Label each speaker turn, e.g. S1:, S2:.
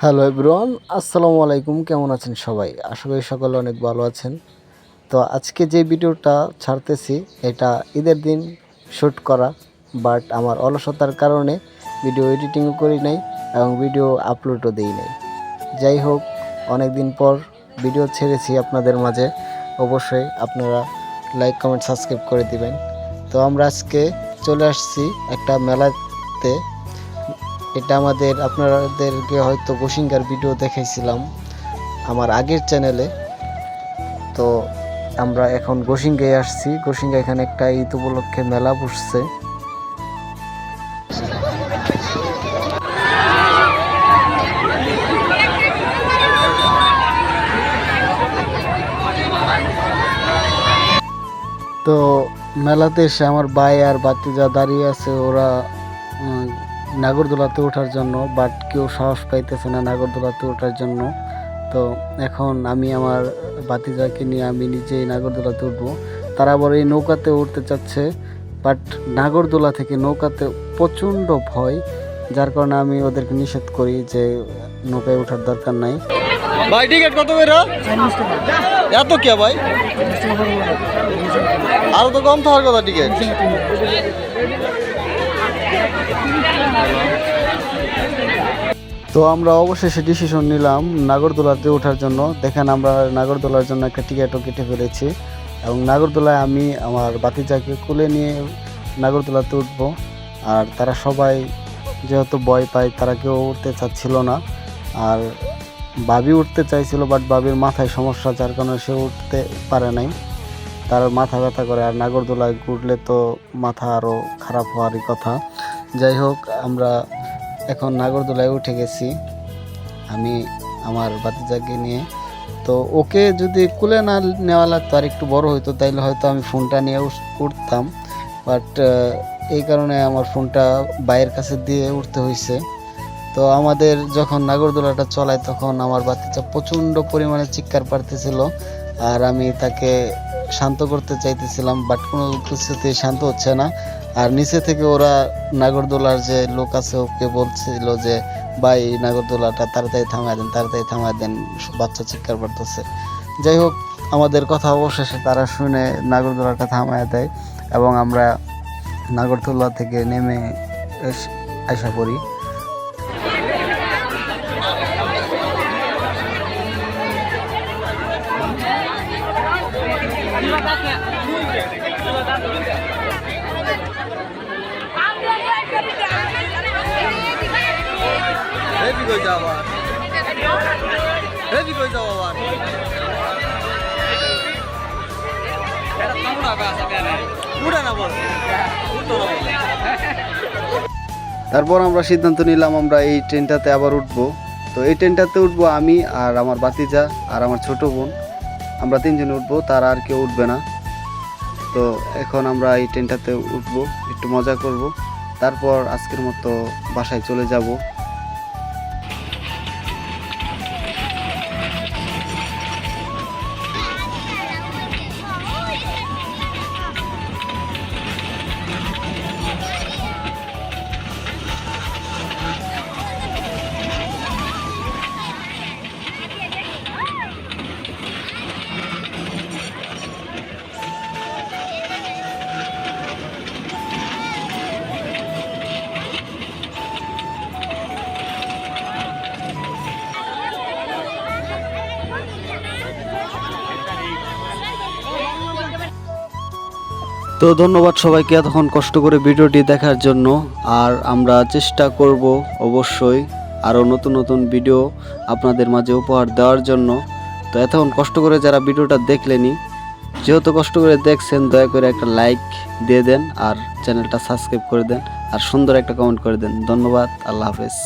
S1: Hello everyone, আসসালামু আলাইকুম। কেমন আছেন সবাই? আশা করি সকলে অনেক ভালো আছেন। তো আজকে যে ভিডিওটা ছাড়তেছি এটা ঈদের দিন শ্যুট করা, বাট আমার অলসতার কারণে ভিডিও এডিটিংও করি নাই এবং ভিডিও আপলোডও দিই নাই। যাই হোক, অনেক দিন পর ভিডিও ছেড়েছি আপনাদের মাঝে। অবশ্যই আপনারা লাইক, কমেন্ট, সাবস্ক্রাইব করে দিবেন। তো আমরা আজকে চলে আসছি একটা মেলাতে। এটা আপনাদেরকে হয়তো গোসিঙ্গার ভিডিও দেখাইছিলাম আমার আগের চ্যানেলে। তো আমরা এখন গোসিঙ্গায় আসছি। গোসিঙ্গা এখানে একটা ঈদ উপলক্ষে মেলা বসছে। তো মেলাতে এসে আমার ভাই আর বাতিজা দাঁড়িয়ে আছে, ওরা নাগরদোলাতে ওঠার জন্য, বাট কেউ সাহস পাইতেছে না নাগরদোলাতে ওঠার জন্য। তো এখন আমি আমার ভাতিজাকে নিয়ে আমি নিজেই নাগরদোলাতে উঠবো। তারা আবার এই নৌকাতে উঠতে চাচ্ছে, বাট নাগরদোলা থেকে নৌকাতে প্রচণ্ড ভয়, যার কারণে আমি ওদেরকে নিষেধ করি যে নৌকায় ওঠার দরকার নাই।
S2: ভাই টিকিট কত করে? এত কে ভাই? আরো তো কম থাকার কথা টিকিট।
S1: তো আমরা অবশেষে ডিসিশন নিলাম নাগরদোলাতে ওঠার জন্য। দেখেন, আমরা নাগরদোলার জন্য একটা টিকিটও কেটে ফেলেছি এবং নাগরদোলায় আমি আমার ভাতিজাকে কোলে নিয়ে নাগরদোলাতে উঠবো। আর তারা সবাই যেহেতু ভয় পায়, তারা কেউ উঠতে চাচ্ছিল না। আর ভাবি উঠতে চাইছিল, বাট ভাবির মাথায় সমস্যা, যার কারণে সে উঠতে পারে নাই। তার মাথা ব্যথা করে, আর নাগরদোলায় উঠলে তো মাথা আরও খারাপ হওয়ারই কথা। যাই হোক, আমরা এখন নাগরদোলায় উঠে গেছি আমি আমার ভাতিজাকে নিয়ে। তো ওকে যদি কুলে না নেওয়া লাগতো, আর একটু বড় হইতো, তাইলে হয়তো আমি ফোনটা নিয়ে উঠতাম, বাট এই কারণে আমার ফোনটা ভাইয়ের কাছে দিয়ে উঠতে হয়েছে। তো আমাদের যখন নাগরদোলাটা চলায় তখন আমার বাচ্চা প্রচণ্ড পরিমাণে চিৎকার পারতেছিল, আর আমি তাকে শান্ত করতে চাইতেছিলাম, বাট কোনো কিছুতেই শান্ত হচ্ছে না। আর নিচে থেকে ওরা নাগরদোলার যে লোক আছে ওকে বলছিল যে ভাই নাগরদোলাটা তাড়াতাড়ি থামায় দেন, তাড়াতাড়ি থামায় দেন, বাচ্চা চিৎকার পারতেছে। যাই হোক, আমাদের কথা অবশেষে তারা শুনে নাগরদোলাটা থামায় দেয় এবং আমরা নাগরদোলা থেকে নেমে আশা করি।
S2: হেভি কই যাও আবার? হেভি কই যাও আবার?
S1: তারপর আমরা সিদ্ধান্ত নিলাম আমরা এই ট্রেনটাতে আবার উঠবো। তো এই ট্রেনটাতে উঠবো আমি আর আমার ভাতিজা আর আমার ছোট বোন, আমরা তিনজনে উঠবো, তারা আর কেউ উঠবে না। তো এখন আমরা এই ট্রেনটাতে উঠবো, একটু মজা করব, তারপর আজকের মতো বাসায় চলে যাব। তো ধন্যবাদ সবাইকে এতক্ষণ কষ্ট করে ভিডিওটি দেখার জন্য। আর আমরা চেষ্টা করব অবশ্যই আরও নতুন নতুন ভিডিও আপনাদের মাঝে উপহার দেওয়ার জন্য। তো এতক্ষণ কষ্ট করে যারা ভিডিওটা দেখলেনি, যেহেতু কষ্ট করে দেখছেন, দয়া করে একটা লাইক দিয়ে দেন আর চ্যানেলটা সাবস্ক্রাইব করে দেন আর সুন্দর একটা কমেন্ট করে দেন। ধন্যবাদ, আল্লাহ হাফেজ।